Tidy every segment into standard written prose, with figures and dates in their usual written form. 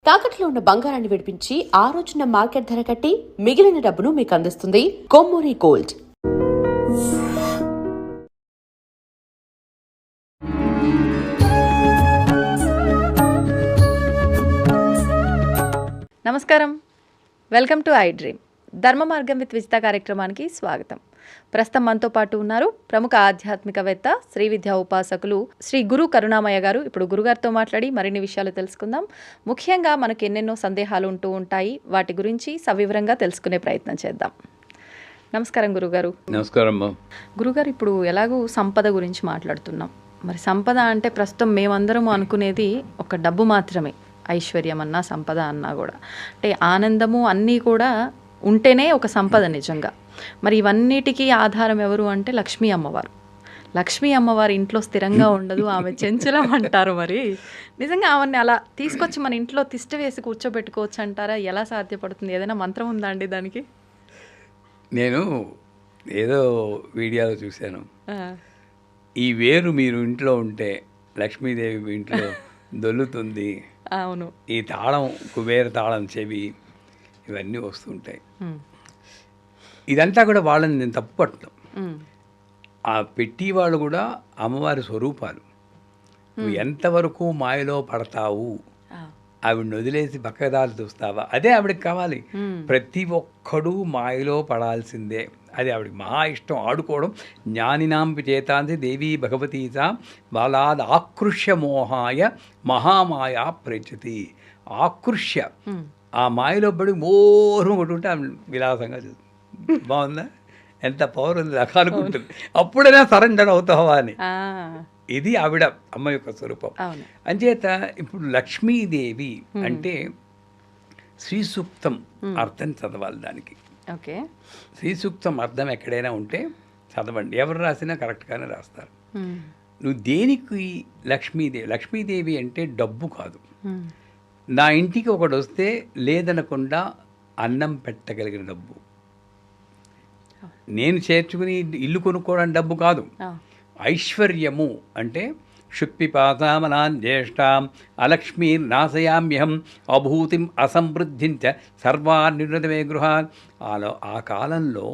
తాకట్లో ఉన్న బంగారాన్ని విడిపించి ఆ రోజున మార్కెట్ ధర కట్టి మిగిలిన డబ్బును మీకు అందిస్తుంది కొమ్మూరి గోల్డ్. నమస్కారం, వెల్కమ్ టు ఐ డ్రీమ్. ధర్మ మార్గం విత్ విజిత కార్యక్రమానికి స్వాగతం. ప్రస్తుతం మనతో పాటు ఉన్నారు ప్రముఖ ఆధ్యాత్మికవేత్త, శ్రీ విద్యా ఉపాసకులు శ్రీ గురు కరుణామయ్య గారు. ఇప్పుడు గురుగారితో మాట్లాడి మరిన్ని విషయాలు తెలుసుకుందాం. ముఖ్యంగా మనకు ఎన్నెన్నో సందేహాలు ఉంటూ ఉంటాయి, వాటి గురించి సవివరంగా తెలుసుకునే ప్రయత్నం చేద్దాం. నమస్కారం గురుగారు. నమస్కారం గురుగారు, ఇప్పుడు ఎలాగూ సంపద గురించి మాట్లాడుతున్నాం. మరి సంపద అంటే ప్రస్తుతం మేమందరం అనుకునేది ఒక డబ్బు మాత్రమే. ఐశ్వర్యం అన్నా సంపద అన్నా కూడా అంటే ఆనందము అన్నీ కూడా ఉంటేనే ఒక సంపద నిజంగా. మరి ఇవన్నిటికీ ఆధారం ఎవరు అంటే లక్ష్మీ అమ్మవారు. లక్ష్మీ అమ్మవారి ఇంట్లో స్థిరంగా ఉండదు, ఆమె చెంచలం అంటారు. మరి నిజంగా ఆమెని అలా తీసుకొచ్చి మన ఇంట్లో తిష్ట వేసి కూర్చోబెట్టుకోవచ్చు అంటారా? ఎలా సాధ్యపడుతుంది? ఏదైనా మంత్రం ఉందా అండి దానికి? నేను ఏదో వీడియోలో చూశాను, ఈ వేరు మీరు ఇంట్లో ఉంటే లక్ష్మీదేవి మీ ఇంట్లో దొల్లుతుంది, అవును, ఈ తాళం కుబేర తాళం చెవి ఇవన్నీ వస్తుంటాయి. ఇదంతా కూడా వాళ్ళని నేను తప్పు పట్టడం. ఆ పెట్టి వాళ్ళు కూడా అమ్మవారి స్వరూపాలు. నువ్వు ఎంతవరకు మాయలో పడతావు, ఆవిడని వదిలేసి పక్కదారి చూస్తావా, అదే ఆవిడకి కావాలి. ప్రతి ఒక్కడూ మాయలో పడాల్సిందే, అది ఆవిడకి మహా ఇష్టం. ఆడుకోవడం. జ్ఞానినాంపి చేతాంసి దేవీ భగవతీసా బాలాద్ ఆకృష్య మోహాయ మహామాయా ప్రచతి. ఆకృష్య, ఆ మాయలో పడి మోహం కొట్టుకుంటే ఆమె విలాసంగా చూస్తుంది. బాగుందా? ఎంత పవర్ ఉంది అలా అనుకుంటుంది. అప్పుడైనా సరెండర్ అవుతావా అని. ఇది ఆవిడ అమ్మ యొక్క స్వరూపం. అంచేత ఇప్పుడు లక్ష్మీదేవి అంటే శ్రీ సూక్తం అర్థం చదవాలి దానికి. ఓకే, శ్రీ సూక్తం అర్థం ఎక్కడైనా ఉంటే చదవండి. ఎవరు రాసినా కరెక్ట్గానే రాస్తారు. నువ్వు దేనికి లక్ష్మీదేవి? లక్ష్మీదేవి అంటే డబ్బు కాదు. నా ఇంటికి ఒకడు వస్తే లేదనకుండా అన్నం పెట్టగలిగిన డబ్బు. నేను చేర్చుకుని ఇల్లు కొనుక్కోవడం డబ్బు కాదు. ఐశ్వర్యము అంటే శుక్పిపాసామనాన్ జ్యేష్ఠాం అలక్ష్మీర్ నాశయామ్యహం అభూతిం అసమృద్ధించ సర్వాన్నిర్ణతమే గృహాన్. ఆ కాలంలో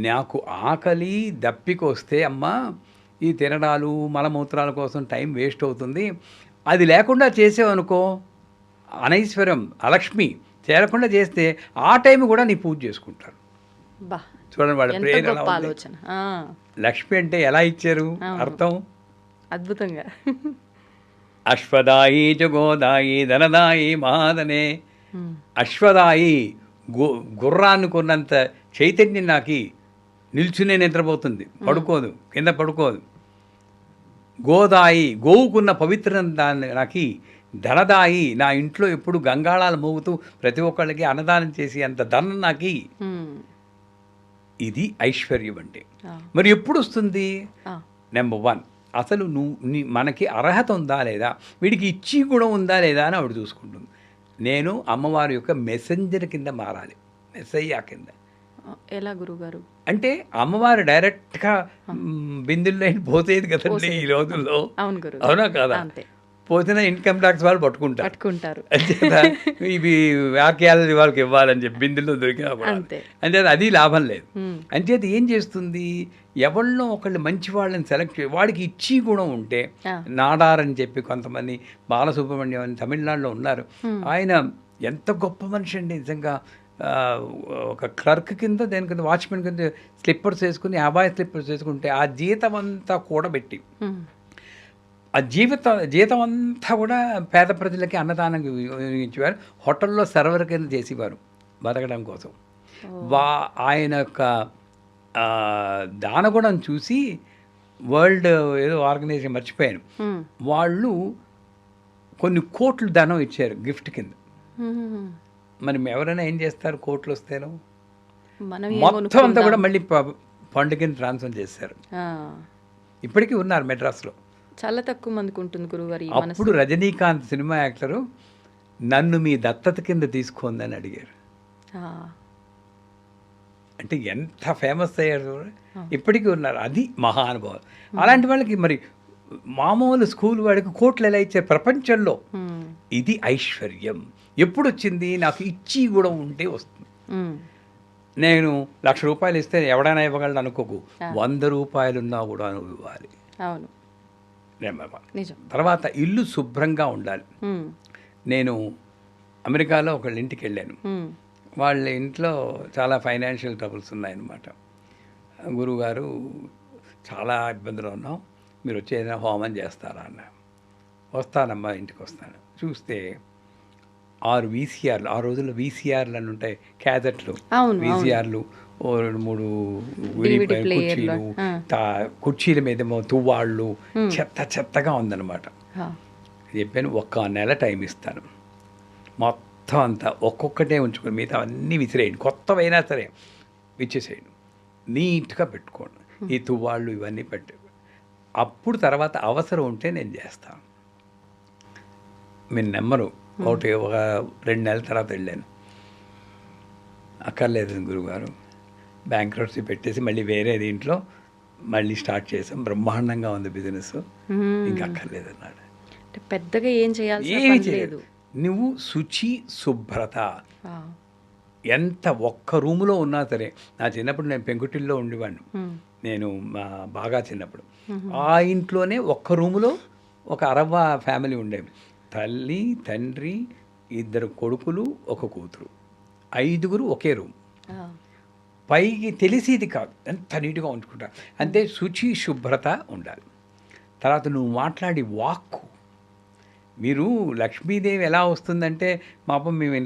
నాకు ఆకలి దప్పికొస్తే అమ్మా ఈ తినడాలు మలమూత్రాల కోసం టైం వేస్ట్ అవుతుంది, అది లేకుండా చేసేవనుకో అనైశ్వర్యం అలక్ష్మి చేరకుండా చేస్తే ఆ టైం కూడా నీ పూజ చేసుకుంటారు. చూడండి వాళ్ళ ప్రేరణ. లక్ష్మి అంటే ఎలా ఇచ్చారు అర్థం అద్భుతంగా. అశ్వదాయి జగోదాయి ధనదాయి మహాదనే. అశ్వదాయి గుర్రాన్ని కొన్నంత చైతన్యం నాకు నిల్చునే నిద్రపోతుంది, పడుకోదు, కింద పడుకోదు. గోదాయి గోవుకున్న పవిత్రం దాన్ని నాకు. ధనదాయి నా ఇంట్లో ఎప్పుడు గంగాళాలు మోగుతూ ప్రతి ఒక్కళ్ళకి అన్నదానం చేసి అంత ధనం నాకు. ఇది ఐశ్వర్యం అంటే. మరి ఎప్పుడు వస్తుంది? నెంబర్ 1, అసలు మనకి అర్హత ఉందా లేదా, వీడికి ఇచ్చి గుణం ఉందా లేదా అని ఆవిడ చూసుకుంటుంది. నేను అమ్మవారి యొక్క మెసెంజర్ కింద మారాలి, మెస్సయ్యా కింద. ఎలా గురుగారు? అంటే అమ్మవారు డైరెక్ట్గా బిందుల్లో పోసేది కదండి ఈ రోజుల్లో. అవునా కాదా? పోతే ఇన్కమ్ ట్యాక్స్ వాళ్ళు పట్టుకుంటారు. ఇవి వాక్యాలు వాళ్ళకి ఇవ్వాలని చెప్పి బిందుల్లో దొరికినా కూడా అంచేత అది లాభం లేదు. అంచేత ఏం చేస్తుంది, ఎవరినో ఒకళ్ళు మంచి వాళ్ళని సెలెక్ట్ చేసి వాడికి ఇచ్చి గుణం ఉంటే, నాడార్ అని చెప్పి కొంతమంది, బాలసుబ్రహ్మణ్యం అని తమిళనాడులో ఉన్నారు, ఆయన ఎంత గొప్ప మనిషి అండి నిజంగా. ఒక క్లర్క్ కింద దేని కింద వాచ్మెన్ కింద స్లిప్పర్స్ వేసుకుని, అబాయ్ స్లిప్పర్స్ వేసుకుంటే ఆ జీతం అంతా కూడబెట్టి ఆ జీతం అంతా కూడా పేద ప్రజలకి అన్నదానం వినియోగించేవారు. హోటల్లో సర్వర్ కింద చేసేవారు బతకడం కోసం. ఆయన యొక్క దానగుణం చూసి వరల్డ్ ఏదో ఆర్గనైజేషన్ మర్చిపోయాను, వాళ్ళు కొన్ని కోట్లు ధనం ఇచ్చారు గిఫ్ట్ కింద. మరి ఎవరైనా ఏం చేస్తారు, కోట్లు వస్తేనో మొత్తం అంతా కూడా మళ్ళీ ఫండ్ కింద ట్రాన్స్ఫర్ చేశారు. ఇప్పటికీ ఉన్నారు మెడ్రాస్లో. చాలా తక్కువ మందికి ఉంటుంది గురుగారు. అప్పుడు రజనీకాంత్ సినిమా యాక్టరు నన్ను మీ దత్తత కింద తీసుకోందని అడిగారు. అంటే ఎంత ఫేమస్ అయ్యారు, ఇప్పటికీ ఉన్నారు. అది మహానుభావం. అలాంటి వాళ్ళకి మరి మామూలు స్కూల్ వాడికి కోట్లు ఎలా ఇచ్చారు ప్రపంచంలో. మ్మ్. ఇది ఐశ్వర్యం. ఎప్పుడు వచ్చింది? నాకు ఇచ్చి కూడా ఉంటే వస్తుంది. మ్మ్. నేను ₹1,00,000 ఇస్తే ఎవడైనా ఇవ్వగలడు అనుకోకు. ₹100 ఉన్నా కూడా నువ్వు ఇవ్వాలి. అవును, నెంబర్ వన్. నిజం. తర్వాత ఇల్లు శుభ్రంగా ఉండాలి. మ్మ్. నేను అమెరికాలో ఒకళ్ళ ఇంటికి వెళ్ళాను. మ్మ్. వాళ్ళ ఇంట్లో చాలా ఫైనాన్షియల్ ట్రబుల్స్ ఉన్నాయన్నమాట. గురువుగారు చాలా ఇబ్బందులు ఉన్నాం, మీరు వచ్చి ఏదైనా హోమం చేస్తారా అన్న. వస్తానమ్మా, ఇంటికి వస్తాను. చూస్తే 6 వీసీఆర్లు, ఆ రోజుల్లో వీసీఆర్లు అని ఉంటాయి, క్యాసెట్లు, అవును, వీసీఆర్లు, 2-3 DVD కుర్చీలు, ప్లేయర్లు. కుర్చీల మీదేమో తువ్వాళ్ళు, చెత్త చెత్తగా ఉందన్నమాట. ఆ. చెప్పాను, 1 నెల టైం ఇస్తాను, మొత్తం అంతా ఒక్కొక్కటే ఉంచుకొని మిగతా అన్నీ విసిరేయండి, కొత్తవైనా సరే విచ్చేసేయండి, నీట్గా పెట్టుకోండి, ఈ తువ్వాళ్ళు ఇవన్నీ పెట్టి. అప్పుడు తర్వాత అవసరం ఉంటే నేను చేస్తాను. మీ నెంబరు ఒక 2 నెలల తర్వాత వెళ్ళాను. అక్కర్లేదు గురువుగారు, బ్యాంక్రప్సీ పెట్టేసి మళ్ళీ వేరే దీంట్లో మళ్ళీ స్టార్ట్ చేసాం, బ్రహ్మాండంగా ఉంది బిజినెస్, ఇంకా అక్కర్లేదు అన్నాడు. అంటే పెద్దగా ఏం చేయాల్సిన ఏమీ పని చేయలేదు. లేదు. నువ్వు శుచి శుభ్రత, ఆ. ఎంత ఒక్క రూములో ఉన్నా సరే. నా చిన్నప్పుడు నేను పెంకుటిల్లో ఉండేవాడిని, నేను బాగా చిన్నప్పుడు. ఆ ఇంట్లోనే ఒక్క రూములో ఒక అరవ ఫ్యామిలీ ఉండేవి. తల్లి, తండ్రి, 2 కొడుకులు, 1 కూతురు, 5గురు ఒకే రూమ్. ఆ. పైకి తెలిసేది కాదు, ఎంత నీట్గా ఉంచుకుంటా. అంతే, శుచి శుభ్రత ఉండాలి. తర్వాత నువ్వు మాట్లాడి వాక్కు. మీరు లక్ష్మీదేవి ఎలా వస్తుందంటే, పాపం మేము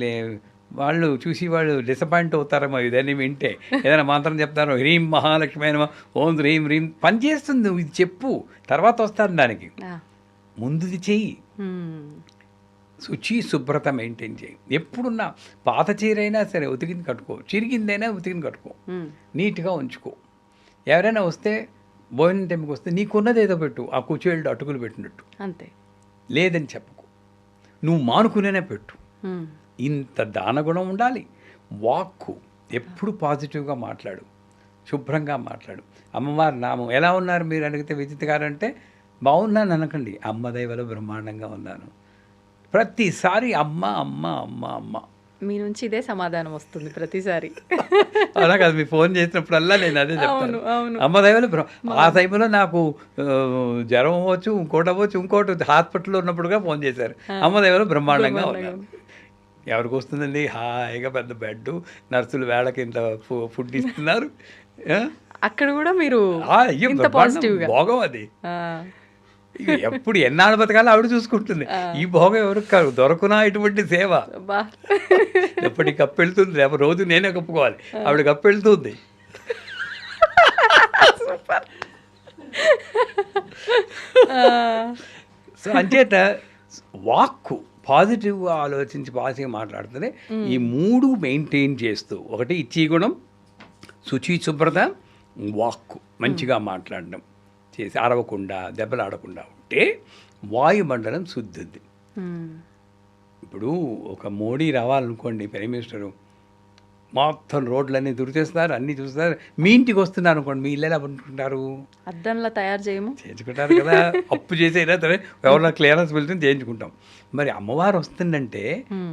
వాళ్ళు చూసి వాళ్ళు డిసప్పాయింట్ అవుతారేమో ఇదని వింటే. ఏదైనా మంత్రం చెప్తారో, హ్రీం మహాలక్ష్మి అయినా ఓం హ్రీం హ్రీం పని చేస్తుంది. నువ్వు ఇది చెప్పు, తర్వాత వస్తాను దానికి, ఆ. ముందుది చెయ్యి. మ్మ్. శుచి శుభ్రత మెయింటైన్ చేయి. ఎప్పుడున్నా పాత చీరైనా సరే ఉతికింది కట్టుకో, చిరిగిందైనా ఉతికింది కట్టుకో, మ్మ్. నీట్గా ఉంచుకో. ఎవరైనా వస్తే భోజనం టైంకి వస్తే నీకున్నది ఏదో పెట్టు, ఆ కుచేళ్ళు అటుకులు పెట్టినట్టు, అంతే. లేదని చెప్పకు, నువ్వు మానుకునేనే పెట్టు. మ్మ్. ఇంత దానగుణం ఉండాలి. వాక్కు ఎప్పుడు పాజిటివ్గా మాట్లాడు, శుభ్రంగా మాట్లాడు. అమ్మవారి నామం ఎలా ఉన్నారు మీరు అడిగితే, విజిత్ గారు అంటే బాగున్నాను అనకండి, అమ్మ దైవలో బ్రహ్మాండంగా ఉన్నాను. ప్రతిసారి అమ్మ అమ్మ అమ్మ అమ్మ. మీ నుంచి ఇదే సమాధానం వస్తుంది ప్రతిసారి. అలా కాదు, మీ ఫోన్ చేసినప్పుడల్లా నేను అదే చెప్తాను, అవును. అమ్మ దైవలో. ఆ టైంలో నాకు జ్వరం అవ్వచ్చు, ఇంకోటి అవ్వచ్చు, ఇంకోటి హాస్పిటల్లో ఉన్నప్పుడుగా ఫోన్ చేశారు, అమ్మ దైవలో బ్రహ్మాండంగా ఉన్నాను. ఎవరికి వస్తుందండి, హాయిగా పెద్ద బెడ్, నర్సులు వేళకి ఇంత ఫుడ్ ఇస్తున్నారు. అక్కడ కూడా మీరు అయ్యో ఇంత పాజిటివ్గా. భోగం అది. ఎప్పుడు ఎన్నాళ్ళు బతకాలో ఆవిడ చూసుకుంటుంది. ఈ భోగం ఎవరికి దొరకునా ఇటువంటి సేవ. ఎప్పటికి కప్పు వెళ్తుంది, రేపు రోజు నేనే కప్పుకోవాలి, ఆవిడ కప్పు వెళ్తుంది. సో అంచేత వాక్కు పాజిటివ్గా ఆలోచించి పాజిటివ్గా మాట్లాడుతుంది. ఈ 3 మెయింటైన్ చేస్తూ, ఒకటి ఇచ్చి గుణం, శుచి శుభ్రత, వాక్కు మంచిగా మాట్లాడడం చేసి అరవకుండా దెబ్బలు ఆడకుండా ఉంటే వాయుమండలం శుద్ధి. ఇప్పుడు ఒక మోడీ రావాలనుకోండి, ప్రైమ్ మినిస్టరు, మొత్తం రోడ్లన్నీ దురిచేస్తున్నారు, అన్నీ చూస్తున్నారు. మీ ఇంటికి వస్తున్నారు అనుకోండి, మీ ఇల్లు ఎలా అనుకుంటారు? అద్దంలా తయారు చేయము, చేయించుకుంటారు కదా, అప్పు చేసైనా సరే ఎవరైనా క్లియరెన్స్ వెళ్తుంది చేయించుకుంటాం. మరి అమ్మవారు వస్తుందంటే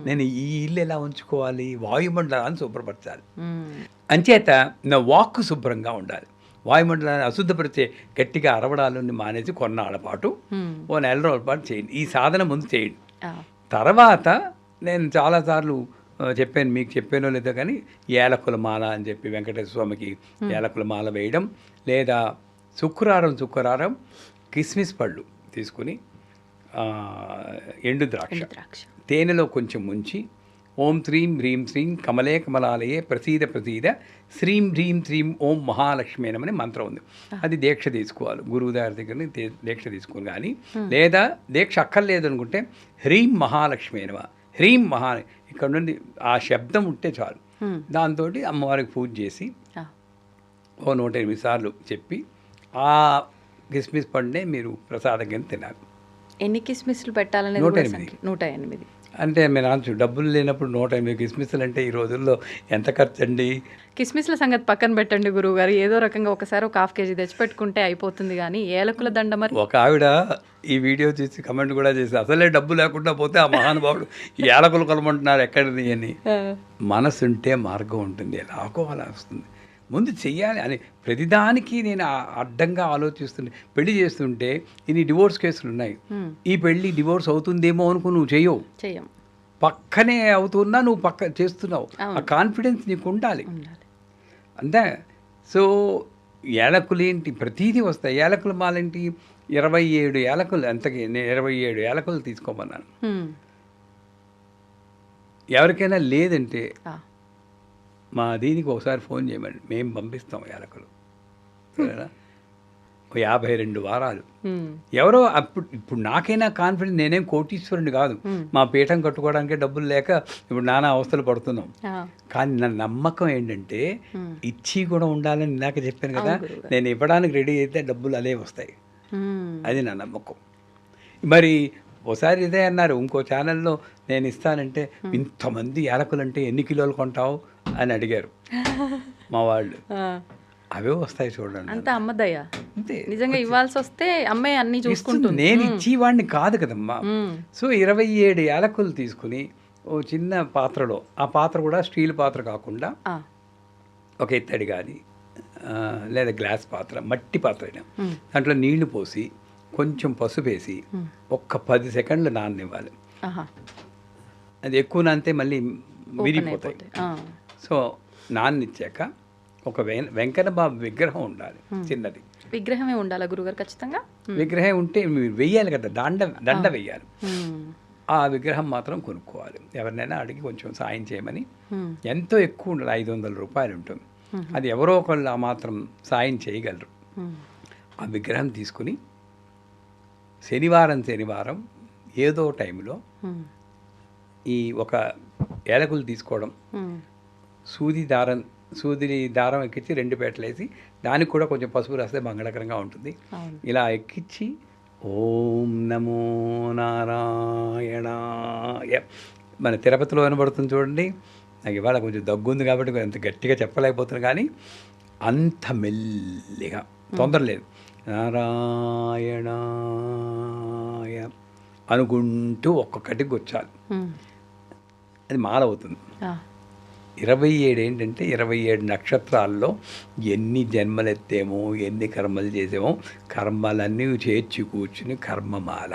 నేను ఈ ఇల్లు ఎలా ఉంచుకోవాలి, వాయుమండలాన్ని శుభ్రపరచాలి. అంచేత నా వాక్కు శుభ్రంగా ఉండాలి. వాయుమండలాన్ని అశుద్ధపరిచే గట్టిగా అరవడాలని మానేసి కొన్నాళ్ళ పాటు, 1 నెల రోజుల పాటు చేయండి. ఈ సాధన ముందు చేయండి. తర్వాత నేను చాలాసార్లు చెప్పాను, మీకు చెప్పానో లేదో కానీ, ఏలకుల మాల అని చెప్పి వెంకటేశ్వర స్వామికి ఏలకుల మాల వేయడం, లేదా శుక్రవారం కిస్మిస్ పళ్ళు తీసుకుని ఎండు ద్రాక్ష తేనెలో కొంచెం ముంచి, ఓం శ్రీం హ్రీం శ్రీం కమలే కమలాలయే ప్రసీద ప్రసీద శ్రీం హ్రీం శ్రీం ఓం మహాలక్ష్మి అని మంత్రం ఉంది. అది దీక్ష తీసుకోవాలి, గురువు దగ్గర దీక్ష తీసుకుని. కానీ లేదా దీక్ష అక్కర్లేదు అనుకుంటే హ్రీం మహాలక్ష్మి అనమా, హ్రీం ఇక్కడ నుండి ఆ శబ్దం ఉంటే చాలు. దాంతో అమ్మవారికి పూజ చేసి 108 సార్లు చెప్పి ఆ కిస్మిస్ పండునే మీరు ప్రసాదం కింద తినాలి. ఎన్ని కిస్మిస్లు పెట్టాలనేది 108. 108. అంటే మీరు అనొచ్చు డబ్బులు లేనప్పుడు 108 కిస్మిస్లు అంటే ఈ రోజుల్లో ఎంత ఖర్చు అండి? కిస్మిస్ల సంగతి పక్కన పెట్టండి గురువుగారు, ఏదో రకంగా ఒకసారి ఒక 1/2 కేజీ తెచ్చిపెట్టుకుంటే అయిపోతుంది, కానీ ఏలకుల దండ మరి. ఒక ఆవిడ ఈ వీడియో చూసి కమెంట్ కూడా చేసి అసలే డబ్బు లేకుండా పోతే ఆ మహానుభావుడు ఏలకులు కొలమంటున్నారు ఎక్కడిది అని. మనసు ఉంటే మార్గం ఉంటుంది, ఎలాగో అలా వస్తుంది. ముందు చెయ్యాలి అని ప్రతిదానికి నేను అడ్డంగా ఆలోచిస్తుంటే పెళ్లి చేస్తుంటే ఇన్ని డివోర్స్ కేసులు ఉన్నాయి. ఈ పెళ్లి డివోర్స్ అవుతుందేమో అనుకో నువ్వు చెయ్యవు, పక్కనే అవుతున్నా నువ్వు పక్క చేస్తున్నావు. ఆ కాన్ఫిడెన్స్ నీకు ఉండాలి అంతే. సో ఏలకులేంటి ప్రతీది వస్తాయి. ఏలకుల మాలేంటి 27 ఏలకులు, అంతకి నేను 27 ఏలకులు తీసుకోమన్నాను. ఎవరికైనా లేదంటే మా దీనికి ఒకసారి ఫోన్ చేయమని మేము పంపిస్తాం ఏలకులు, సరేనా? 52 వారాలు. ఎవరో అప్పుడు ఇప్పుడు నాకైనా కాన్ఫిడెన్స్, నేనేం కోటీశ్వరుని కాదు, మా పీఠం కట్టుకోవడానికే డబ్బులు లేక ఇప్పుడు నానా అవస్థలు పడుతున్నాం. కానీ నా నమ్మకం ఏంటంటే ఇచ్చి కూడా ఉండాలని ఇందాక చెప్పాను కదా, నేను ఇవ్వడానికి రెడీ అయితే డబ్బులు అలే వస్తాయి, అది నా నమ్మకం. మరి ఒకసారి ఇదే అన్నారు ఇంకో ఛానల్లో, నేను ఇస్తానంటే ఇంతమంది ఏలకులు అంటే ఎన్ని కిలోలు కొంటావు అని అడిగారు మా వాళ్ళు. అవే వస్తాయి చూడండి, అంత అమ్మదయ్యా. అంతే, నిజంగా ఇవ్వాల్సి వస్తే అమ్మాయి అన్ని చూసుకుంటుంది. నేను ఇచ్చేవాడిని కాదు కదమ్మా. సో 27 ఏలకులు తీసుకుని ఓ చిన్న పాత్రలో, ఆ పాత్ర కూడా స్టీల్ పాత్ర కాకుండా ఒక ఇత్తడి కానీ లేదా గ్లాస్ పాత్ర, మట్టి పాత్ర అయినా, దాంట్లో నీళ్లు పోసి కొంచెం పసుపు వేసి ఒక్క 10 సెకండ్లు నాననివ్వాలి. అది ఎక్కువ నానితే మళ్ళీ విరిగిపోతాయి. సో నాన్నిచ్చాక ఒక వెంకన్న బాబు విగ్రహం ఉండాలి, చిన్నది విగ్రహమే ఉండాలి గురుగారు ఖచ్చితంగా. విగ్రహం ఉంటే మీరు వెయ్యాలి కదా, దండ వెయ్యాలి. ఆ విగ్రహం మాత్రం కొనుక్కోవాలి, ఎవరినైనా అడిగి కొంచెం సాయం చేయమని. ఎంతో ఎక్కువ ఉండాలి, 500 రూపాయలు ఉంటుంది. అది ఎవరో ఒకళ్ళు ఆ మాత్రం సాయం చేయగలరు. ఆ విగ్రహం తీసుకుని శనివారం ఏదో టైంలో ఈ ఒక ఏలకులు తీసుకోవడం, సూది దారం ఎక్కించి 2 పేటలు వేసి దానికి కూడా కొంచెం పసుపు రాస్తే మంగళకరంగా ఉంటుంది. ఇలా ఎక్కించి ఓం నమో నారాయణాయ, మన తిరుపతిలో వినబడుతుంది చూడండి. నాకు ఇవాళ కొంచెం దగ్గుంది కాబట్టి అంత గట్టిగా చెప్పలేకపోతున్నాను, కానీ అంత మెల్లిగా, తొందర లేదు, నారాయణాయ అనుకుంటూ ఒక్కొక్కటికి వచ్చాలి. అది మాల అవుతుంది. 27 ఏంటంటే 27 నక్షత్రాల్లో ఎన్ని జన్మలెత్తేమో, ఎన్ని కర్మలు చేసామో, కర్మలన్నీ చేర్చి కూర్చుని కర్మమాల,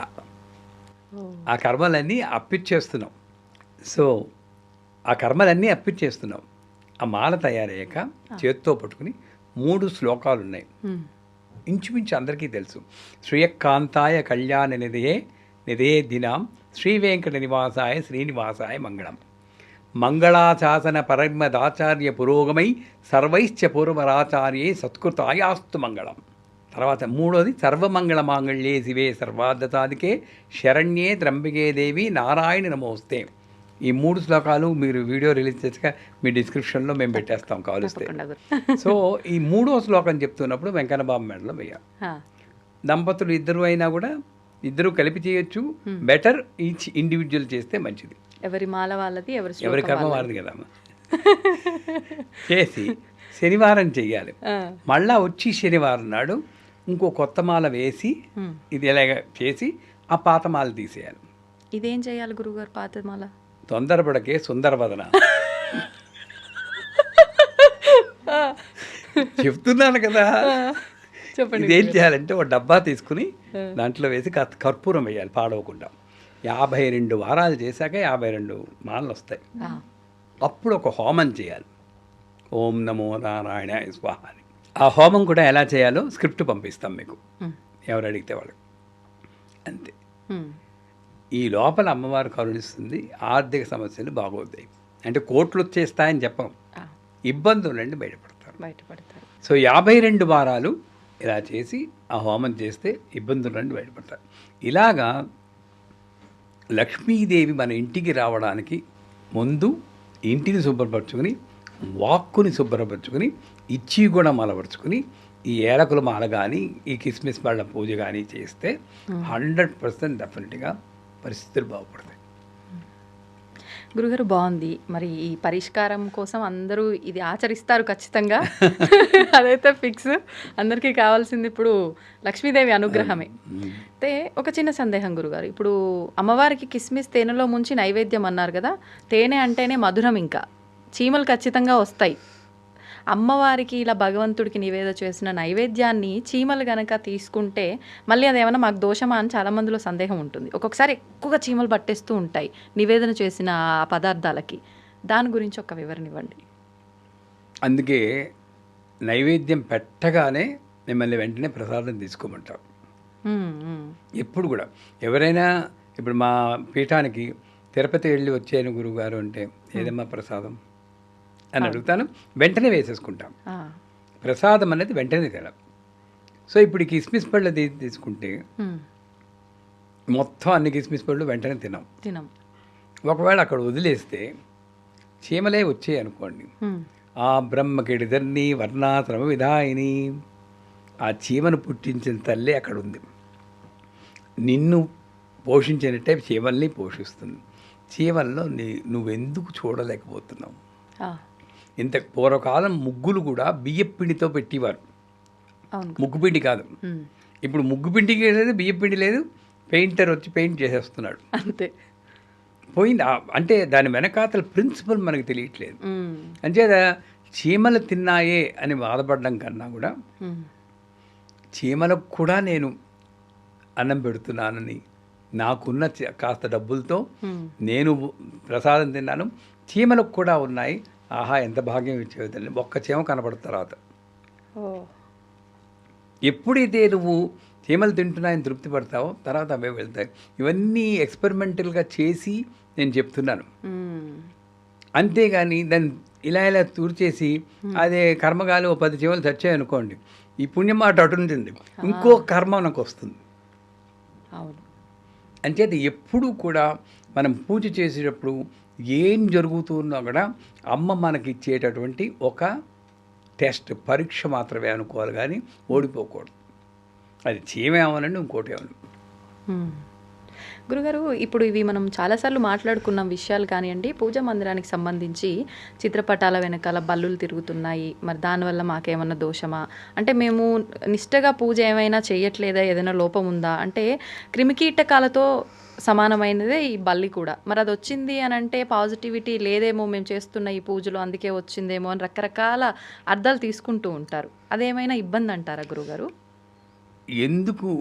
ఆ కర్మలన్నీ అప్పిచ్చేస్తున్నాం. సో ఆ కర్మలన్నీ అప్పిచ్చేస్తున్నాం. ఆ మాల తయారయ్యాక చేత్తో పట్టుకుని 3 శ్లోకాలు ఉన్నాయి, ఇంచుమించు అందరికీ తెలుసు. శ్రీయకాంతాయ కళ్యాణ నిధే దినాం శ్రీ వెంకట నివాసాయ శ్రీనివాసాయ మంగళం. మంగళాశాసన పరమదాచార్య పురోగమై సర్వైశ్చ పూర్వరాచార్యే సత్కృతాయాస్తు మంగళం. తర్వాత 3వది సర్వమంగళ మాంగళ్యే శివే సర్వార్థసాధికే శరణ్యే త్రంబికే దేవి నారాయణ నమోస్తే. ఈ 3 శ్లోకాలు మీరు వీడియో రిలీజ్ చేసాక మీ డిస్క్రిప్షన్లో మేము పెట్టేస్తాం కావలిస్తే. సో ఈ 3వ శ్లోకం చెప్తున్నప్పుడు వెంకన్న బాబు మెడలో వేయాలి. దంపతులు ఇద్దరు అయినా కూడా ఇద్దరు కలిపి చేయొచ్చు, బెటర్ ఈచ్ ఇండివిజువల్ చేస్తే మంచిది. ఎవరి మాల వాళ్ళది, ఎవరి కర్మ వాళ్ళది కదమ్మా. చేసి శనివారం చెయ్యాలి. మళ్ళా వచ్చి శనివారం నాడు ఇంకో కొత్త మాల వేసి ఇది ఎలాగ చేసి ఆ పాత మాల తీసేయాలి. ఇదేం చేయాలి గురుగారు పాత మాల? తొందరపడకే సుందరవదన చెప్తున్నాను కదా. ఇదేం చేయాలంటే ఒక డబ్బా తీసుకుని దాంట్లో వేసి కర్పూరం వేయాలి పాడవకుండా. 52 వారాలు చేశాక 52 మాలలు వస్తాయి. అప్పుడు ఒక హోమం చేయాలి, ఓం నమో నారాయణాయ స్వాహ అని. ఆ హోమం కూడా ఎలా చేయాలో స్క్రిప్ట్ పంపిస్తాం మీకు, ఎవరు అడిగితే వాళ్ళు. అంతే. ఈ లోపల అమ్మవారు కరుణిస్తుంది, ఆర్థిక సమస్యలు బాగవుతాయి. అంటే కోట్లు వచ్చేస్తాయని చెప్పం, ఇబ్బందులు నుండి బయటపడతారు. సో 52 వారాలు ఇలా చేసి ఆ హోమం చేస్తే ఇబ్బందుల నుండి బయటపడతారు. ఇలాగా లక్ష్మీదేవి మన ఇంటికి రావడానికి ముందు ఇంటిని శుభ్రపరచుకుని, వాక్కుని శుభ్రపరచుకుని, ఇచ్చి కూడా మాలపరుచుకుని, ఈ ఏలకుల మాల కానీ ఈ కిస్మిస్ పళ్ళ పూజ కానీ చేస్తే 100% డెఫినెట్గా పరిస్థితులు బాగుపడతాయి. గురుగారు బాగుంది. మరి ఈ పరిష్కారం కోసం అందరూ ఇది ఆచరిస్తారు ఖచ్చితంగా. అదైతే ఫిక్స్. అందరికీ కావాల్సింది ఇప్పుడు లక్ష్మీదేవి అనుగ్రహమే. అయితే ఒక చిన్న సందేహం గురుగారు, ఇప్పుడు అమ్మవారికి కిస్మిస్ తేనెలో ముంచి నైవేద్యం అన్నారు కదా, తేనె అంటేనే మధురం, ఇంకా చీమలు ఖచ్చితంగా వస్తాయి. అమ్మవారికి ఇలా భగవంతుడికి నివేద చేసిన నైవేద్యాన్ని చీమలు గనక తీసుకుంటే మళ్ళీ అదేమన్నా మాకు దోషమా అని చాలా మందిలో సందేహం ఉంటుంది. ఒక్కొక్కసారి ఎక్కువగా చీమలు పట్టేస్తూ ఉంటాయి నివేదన చేసిన ఆ పదార్థాలకి. దాని గురించి ఒక వివరణ ఇవ్వండి. అందుకే నైవేద్యం పెట్టగానే మిమ్మల్ని వెంటనే ప్రసాదం తీసుకోమంటారు ఎప్పుడు కూడా. ఎవరైనా ఇప్పుడు మా పీఠానికి తిరుపతి వెళ్ళి వచ్చాను గురువుగారు అంటే ఏదమ్మా ప్రసాదం అని అడుగుతాను, వెంటనే వేసేసుకుంటాం. ప్రసాదం అనేది వెంటనే తినాలి. సో ఇప్పుడు కిస్మిస్ పళ్ళు తీసుకుంటే మొత్తం అన్ని కిస్మిస్ పళ్ళు వెంటనే తినాం. ఒకవేళ అక్కడ వదిలేస్తే చీమలే వచ్చాయి అనుకోండి, ఆ బ్రహ్మకిడిదర్ని వర్ణాశ్రమ విధాయిని, ఆ చీమను పుట్టించిన తల్లి అక్కడ ఉంది. నిన్ను పోషించినట్టే చీమల్ని పోషిస్తుంది. చీమల్లో నువ్వెందుకు చూడలేకపోతున్నావు? ఇంత పూర్వకాలం ముగ్గులు కూడా బియ్యపిండితో పెట్టేవారు, ముగ్గుపిండి కాదు. ఇప్పుడు ముగ్గుపిండికి లేదు, బియ్యపిండి లేదు, పెయింటర్ వచ్చి పెయింట్ చేసేస్తున్నాడు, అంతే పోయింది. అంటే దాని వెనకాతల ప్రిన్సిపల్ మనకు తెలియట్లేదు. అంచేత చీమలు తిన్నాయే అని బాధపడడం కన్నా కూడా చీమలకు కూడా నేను అన్నం పెడుతున్నానని, నాకున్న కాస్త డబ్బులతో నేను ప్రసాదం తిన్నాను, చీమలకు కూడా ఉన్నాయి, ఆహా ఎంత భాగ్యం ఇచ్చేవి తల్లి, ఒక్క చీమ కనపడిన తర్వాత. ఎప్పుడైతే నువ్వు చీమలు తింటున్నాయని తృప్తి పడతావో తర్వాత అవే వెళ్తాయి. ఇవన్నీ ఎక్స్పెరిమెంటల్గా చేసి నేను చెప్తున్నాను. అంతేగాని దాన్ని ఇలా తూర్చేసి అదే కర్మగాలి ఓ 10 చీమలు చచ్చాయి అనుకోండి, ఈ పుణ్యం మాట అటుంటుంది, ఇంకో కర్మ నాకు వస్తుంది. అంచేత ఎప్పుడూ కూడా మనం పూజ చేసేటప్పుడు ఏం జరుగుతున్నా కూడా అమ్మ మనకి ఇచ్చేటటువంటి ఒక టెస్ట్, పరీక్ష మాత్రమే అనుకోవాలి, కానీ ఓడిపోకూడదు. అది చీమేమనండి ఇంకోటి ఏమన్నా. గురుగారు, ఇప్పుడు ఇవి మనం చాలాసార్లు మాట్లాడుకున్న విషయాలు కానివ్వండి, పూజా మందిరానికి సంబంధించి చిత్రపటాల వెనకాల బల్లులు తిరుగుతున్నాయి, మరి దానివల్ల మాకేమన్నా దోషమా, అంటే మేము నిష్టగా పూజ ఏమైనా చేయట్లేదా, ఏదైనా లోపం ఉందా, అంటే క్రిమికీటకాలతో సమానమైనదే ఈ బల్లి కూడా, మరి అది వచ్చింది అని అంటే పాజిటివిటీ లేదేమో మేము చేస్తున్న ఈ పూజలో, అందుకే వచ్చిందేమో అని రకరకాల అర్థాలు తీసుకుంటూ ఉంటారు. అదేమైనా ఇబ్బంది అంటారా గురుగారు? ఎందుకు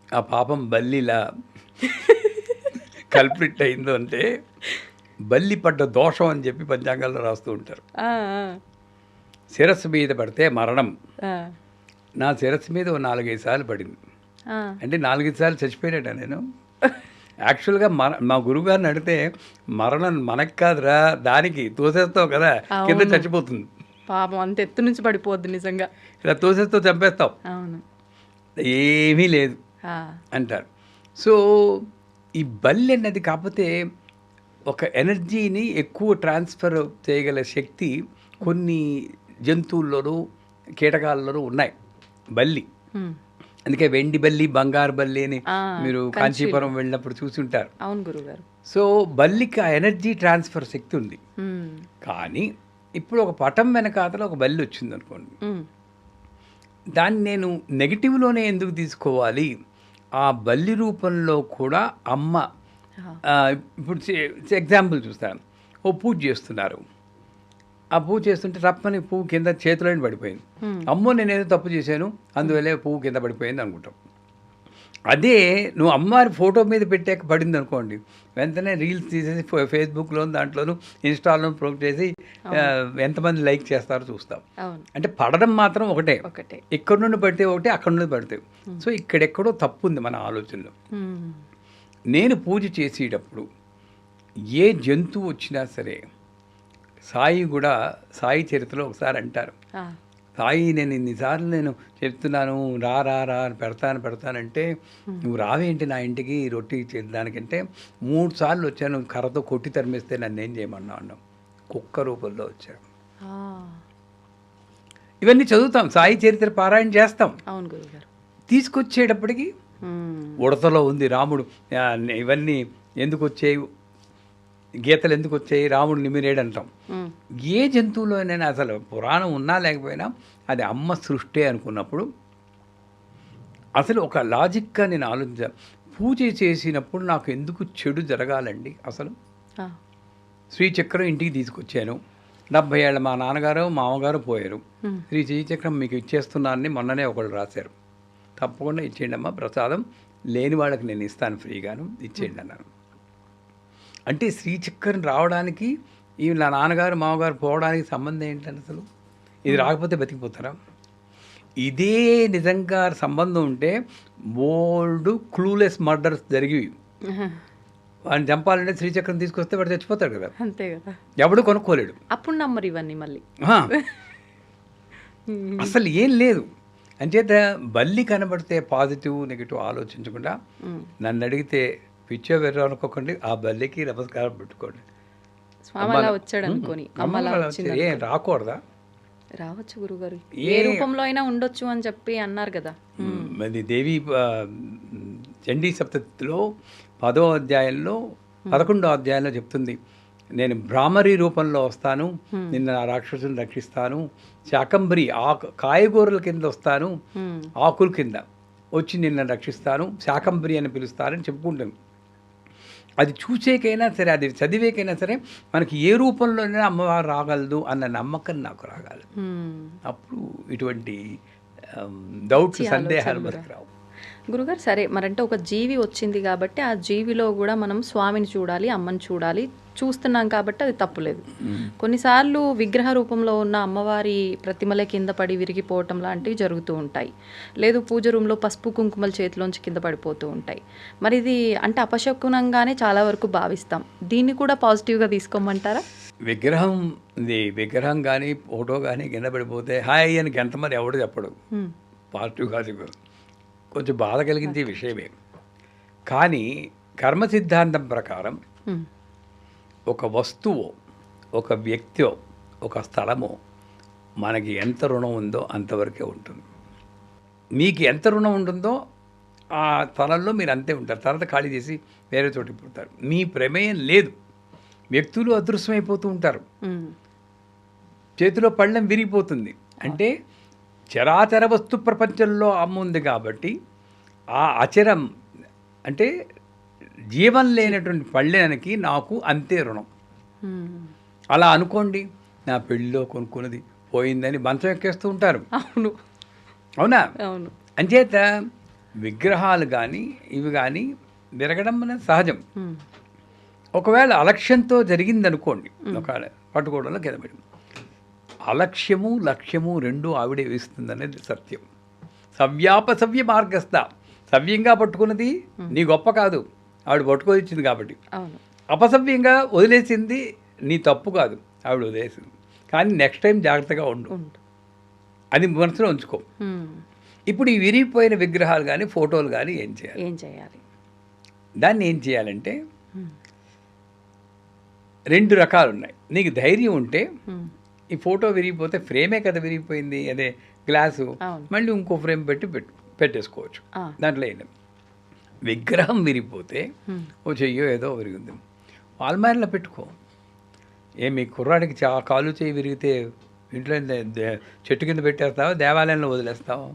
ఆ పాపం బల్లిలా కల్ప్రిట్ అయిందో అంటే, బల్లి పడ్డ దోషం అని చెప్పి పంచాంగాల్లో రాస్తూ ఉంటారు. శిరస్సు మీద పడితే మరణం. నా శిరస్సు మీద 4-5 సార్లు పడింది. అంటే 4-5 సార్లు చచ్చిపోయినట్ట నేను. యాక్చువల్గా మా గురువుగారిని అడిగితే, మరణం మనకు కాదురా, దానికి తోసేస్తావు కదా కింద చచ్చిపోతుంది, పాపం అంత ఎత్తు నుంచి పడిపోద్ది నిజంగా, ఇలా తోసేస్తావు చంపేస్తావు, ఏమీ లేదు అంటారు. సో ఈ బల్లి అన్నది కాకపోతే ఒక ఎనర్జీని ఎక్కువ ట్రాన్స్ఫర్ చేయగల శక్తి కొన్ని జంతువుల్లోనూ కీటకాల్లోనూ ఉన్నాయి బల్లి. అందుకే వెండి బల్లి, బంగారు బల్లి అని మీరు కాంచీపురం వెళ్ళినప్పుడు చూసి ఉంటారు. అవును గురుగారు. సో బల్లికి ఆ ఎనర్జీ ట్రాన్స్ఫర్ శక్తి ఉంది. కానీ ఇప్పుడు ఒక పటం వెనకాతల ఒక బల్లి వచ్చింది అనుకోండి, దాన్ని నేను నెగిటివ్లోనే ఎందుకు తీసుకోవాలి? ఆ బల్లి రూపంలో కూడా అమ్మ, ఇప్పుడు ఎగ్జాంపుల్ చూస్తాను, ఓ పూజ చేస్తున్నారు, ఆ పూజ చేస్తుంటే రప్పని పువ్వు కింద చేతిలోని పడిపోయింది, అమ్మో నేనేదో తప్పు చేశాను అందువల్లే పువ్వు కింద పడిపోయింది అనుకుంటాం. అదే నువ్వు అమ్మవారి ఫోటో మీద పెట్టాక పడింది అనుకోండి, వెంటనే రీల్స్ తీసేసి ఫేస్బుక్లోను దాంట్లోనూ ఇన్స్టాలోను ప్రొమోట్ చేసి ఎంతమంది లైక్ చేస్తారో చూస్తాం. అంటే పడడం మాత్రం ఒకటే, ఇక్కడ నుండి పడితే ఒకటే, అక్కడ నుండి పడితే. సో ఇక్కడెక్కడో తప్పు ఉంది మన ఆలోచనలో. నేను పూజ చేసేటప్పుడు ఏ జంతువు వచ్చినా సరే, సాయి కూడా సాయి చరిత్రలో ఒకసారి అంటారు, సాయి నేను ఇన్నిసార్లు నేను చెప్తున్నాను రా రా రా పెడతానంటే నువ్వు రావేంటి నా ఇంటికి రొట్టి చేద్దానికంటే 3 సార్లు వచ్చాను, కర్రతో కొట్టి తరిమేస్తే నన్ను ఏం చేయమన్నా అన్నాం, కుక్క రూపంలో వచ్చాడు. ఇవన్నీ చదువుతాం, సాయి చరిత్ర పారాయణ చేస్తాం. అవును గురుగారు. తీసుకొచ్చేటప్పటికి ఉడతలో ఉంది రాముడు, ఇవన్నీ ఎందుకు వచ్చాయి, గీతలు ఎందుకు వచ్చాయి, రాముడు నిమిరేడు అంటాం. ఏ జంతువులోనైనా అసలు పురాణం ఉన్నా లేకపోయినా అది అమ్మ సృష్టి అనుకున్నప్పుడు అసలు ఒక లాజిక్గా నేను ఆలోచించాను. పూజ చేసినప్పుడు నాకు ఎందుకు చెడు జరగాలండి? అసలు శ్రీచక్రం ఇంటికి తీసుకొచ్చాను, 70 ఏళ్ళ మా నాన్నగారు మామగారు పోయారు, శ్రీచక్రం మీకు ఇచ్చేస్తున్నానని మొన్ననే ఒకళ్ళు రాశారు, తప్పకుండా ఇచ్చేయండి అమ్మా, ప్రసాదం లేని వాళ్ళకి నేను ఇస్తాను ఫ్రీగాను, ఇచ్చేయండి అన్నాను. అంటే శ్రీచక్రం రావడానికి ఈ నా నాన్నగారు మామగారు పోవడానికి సంబంధం ఏంటని అసలు? ఇది రాకపోతే బతికిపోతారా? ఇదే నిజంగా సంబంధం ఉంటే బోల్డ్ క్లూలెస్ మర్డర్స్ జరిగి వాడిని చంపాలంటే శ్రీచక్రం తీసుకొస్తే వాడు చచ్చిపోతాడు కదా, అంతే కదా, ఎవడు కొనుక్కోలేడు. అప్పుడు నమ్మరు ఇవన్నీ మళ్ళీ. అసలు ఏం లేదు. అంచేత బల్లి కనబడితే పాజిటివ్ నెగిటివ్ ఆలోచించకుండా నన్ను అడిగితే పిచ్చో వెర్ర అనుకోకండి, ఆ బల్లికి నమస్కారం పెట్టుకోండి. స్వామి వచ్చాడు అనుకోని ఏం రాకూడదా? రావచ్చు గురుగారు, ఏ రూపంలో అయినా ఉండొచ్చు అని చెప్పి అన్నారు కదా. అది దేవి చండీ సప్తతిలో 10వ అధ్యాయంలో 11వ అధ్యాయంలో చెప్తుంది, నేను భ్రామరి రూపంలో వస్తాను, నిన్న ఆ రాక్షసుని రక్షిస్తాను, శాకంబరి కాయగూరల కింద వస్తాను, ఆకుల కింద వచ్చి నిన్ను రక్షిస్తాను, శాకంబరి అని పిలుస్తానని చెప్పుకుంటాను. అది చూసేకైనా సరే, అది చదివేకైనా సరే మనకి ఏ రూపంలోనైనా అమ్మవారు రాగలదు అన్న నమ్మకం నాకు రాగాలి. అప్పుడు ఇటువంటి డౌట్స్, సందేహాలు మనకు రావు. గురుగారు సరే, మరంటే ఒక జీవి వచ్చింది కాబట్టి ఆ జీవిలో కూడా మనం స్వామిని చూడాలి, అమ్మని చూడాలి, చూస్తున్నాం కాబట్టి అది తప్పులేదు. కొన్నిసార్లు విగ్రహ రూపంలో ఉన్న అమ్మవారి ప్రతిమల కింద పడి విరిగిపోవటం లాంటివి జరుగుతూ ఉంటాయి, లేదు పూజ రూమ్లో పసుపు కుంకుమల చేతిలోంచి కింద పడిపోతూ ఉంటాయి. మరి ఇది అంటే అపశకునంగానే చాలా వరకు భావిస్తాం, దీన్ని కూడా పాజిటివ్గా తీసుకోమంటారా? విగ్రహం కానీ ఫోటో కానీ కింద పడిపోతే హాయ్ అని గంటమని ఎవడు చెప్పడు, పాజిటివ్ కాదు, కొంచెం బాధ కలిగించే విషయమే. కానీ కర్మ సిద్ధాంతం ప్రకారం ఒక వస్తువు, ఒక వ్యక్తి, ఒక స్థలము మనకి ఎంత రుణం ఉందో అంతవరకే ఉంటుంది. మీకు ఎంత రుణం ఉంటుందో ఆ స్థలంలో మీరు అంతే ఉంటారు, తర్వాత ఖాళీ చేసి వేరే చోటికి పోతారు. మీ ప్రమేయం లేదు. వ్యక్తులు అదృశ్యమైపోతూ ఉంటారు, చేతిలో పళ్ళెం విరిగిపోతుంది. అంటే చరాచర వస్తు ప్రపంచంలో అమ్మ ఉంది కాబట్టి ఆ అచరం అంటే జీవం లేనటువంటి పళ్ళెనికి నాకు అంతే రుణం. అలా అనుకోండి, నా పెళ్ళిలో కొనుక్కున్నది పోయిందని మంచం ఎక్కేస్తూ ఉంటారు. అవునా? అంచేత విగ్రహాలు కానీ ఇవి కానీ విరగడం అనేది సహజం. ఒకవేళ అలక్ష్యంతో జరిగిందనుకోండి, ఒకవేళ పట్టుకోవడంలో కింద పడి, అలక్ష్యము లక్ష్యము రెండు ఆవిడే వేస్తుంది అనేది సత్యం. సవ్య మార్గస్థ, సవ్యంగా పట్టుకున్నది నీ గొప్ప కాదు, ఆవిడ పట్టుకొని ఇచ్చింది కాబట్టి. అపసవ్యంగా వదిలేసింది నీ తప్పు కాదు, ఆవిడ వదిలేసింది. కానీ నెక్స్ట్ టైం జాగ్రత్తగా ఉండు, అది మనసులో ఉంచుకో. ఇప్పుడు ఈ విరిగిపోయిన విగ్రహాలు కానీ ఫోటోలు కానీ ఏం చేయాలి? దాన్ని ఏం చేయాలంటే 2 రకాలు ఉన్నాయి. నీకు ధైర్యం ఉంటే ఈ ఫోటో విరిగిపోతే ఫ్రేమే కదా విరిగిపోయింది, అదే గ్లాసు, మళ్ళీ ఇంకో ఫ్రేమ్ పెట్టేసుకోవచ్చు. దాంట్లో ఏంటి, విగ్రహం విరిగిపోతే ఓ చెయ్యో ఏదో విరిగింది, వాల్మారిలో పెట్టుకో. మీ కుర్రాడికి కాలు చేయి విరిగితే ఇంట్లో చెట్టు కింద పెట్టేస్తావా, దేవాలయంలో వదిలేస్తావా?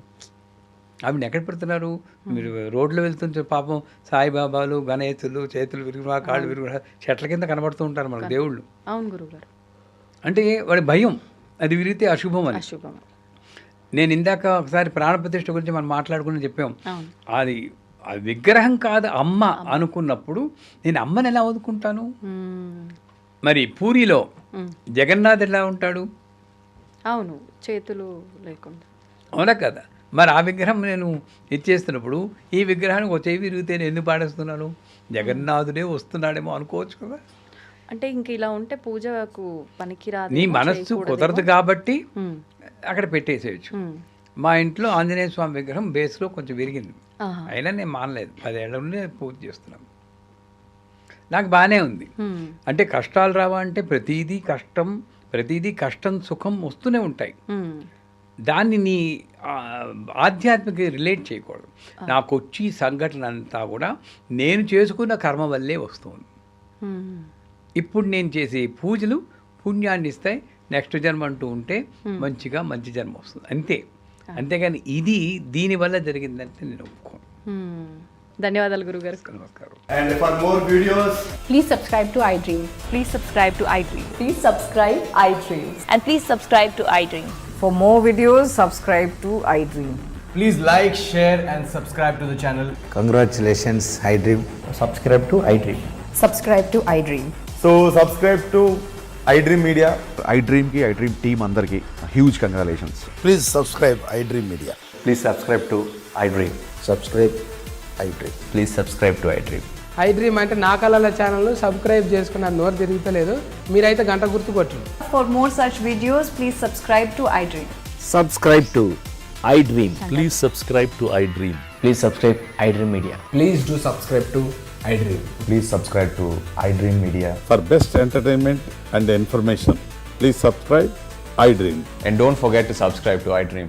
ఆవిడని ఎక్కడ పెడుతున్నారు? మీరు రోడ్లో వెళ్తుంటే పాపం సాయిబాబాలు, గణేశులు చేతులు విరిగిన కాళ్ళు విరిగిన చెట్ల కింద కనబడుతూ ఉంటారు మనకు దేవుళ్ళు. అవును గురుగారు. అంటే వాడి భయం, అది విరిగితే అశుభం అని. నేను ఇందాక ఒకసారి ప్రాణప్రతిష్ఠ గురించి మనం మాట్లాడుకుని చెప్పాం. అది విగ్రహం కాదు అమ్మ అనుకున్నప్పుడు నేను అమ్మని ఎలా వదుకుంటాను? మరి పూరిలో జగన్నాథ్ ఎలా ఉంటాడు? అవును, చేతులు లేకుండా. అవునా కదా? మరి ఆ విగ్రహం నేను ఇచ్చేస్తున్నప్పుడు ఈ విగ్రహానికి ఒక చెవి విరిగితే నేను ఎందుకు పాడేస్తున్నాను? జగన్నాథుడే వస్తున్నాడేమో అనుకోవచ్చు కదా. అంటే ఇంక ఇలా ఉంటే పూజకు పనికిరాదు, నీ మనస్సు కుదరదు కాబట్టి అక్కడ పెట్టేసేయచ్చు. మా ఇంట్లో ఆంజనేయ స్వామి విగ్రహం బేస్లో కొంచెం విరిగింది, అయినా నేను మానలేదు. 10 ఏళ్ల నుండి పూజ చేస్తున్నాను, నాకు బాగానే ఉంది. అంటే కష్టాలు రావా అంటే ప్రతిదీ కష్టం సుఖం వస్తూనే ఉంటాయి. దాన్ని నీ ఆధ్యాత్మిక రిలేట్ చేయకూడదు. నాకు వచ్చి సంఘటన అంతా కూడా నేను చేసుకున్న కర్మ వల్లే వస్తుంది. ఇప్పుడు నేను చేసే పూజలు పుణ్యాన్ని ఇస్తాయి, నెక్స్ట్ జన్మ అంటూ ఉంటే మంచిగా మంచి జన్మ వస్తుంది అంతే. అంతేగాని ఇది దీనివల్ల జరిగిందంటే నేను ఒప్పుకోను. ధన్యవాదాలు గురుగారు. నమస్కారం. And for more videos, Please subscribe to iDream. Please subscribe to iDream. Please subscribe iDreams. And please subscribe to iDream. For more videos, subscribe to iDream. please like, share, and subscribe to the channel. Congratulations, iDream. Subscribe to iDream. Subscribe to iDream. So subscribe to iDream Media. iDream ki iDream team andarki huge congratulations. Please subscribe iDream Media. Please subscribe to iDream. Subscribe iDream. Please subscribe to iDream. iDream అంటే నా కళల channel subscribe చేసుకున్న నోరు తిరుగుతలేదు, మీరైతే గంట గుర్తు కొట్టండి. For more such videos, please subscribe to iDream. Subscribe to iDream. Please subscribe to iDream. Please subscribe iDream Media. Please do subscribe to iDream. Please subscribe to iDream Media. For best entertainment and information, please subscribe iDream. And don't forget to subscribe to iDream.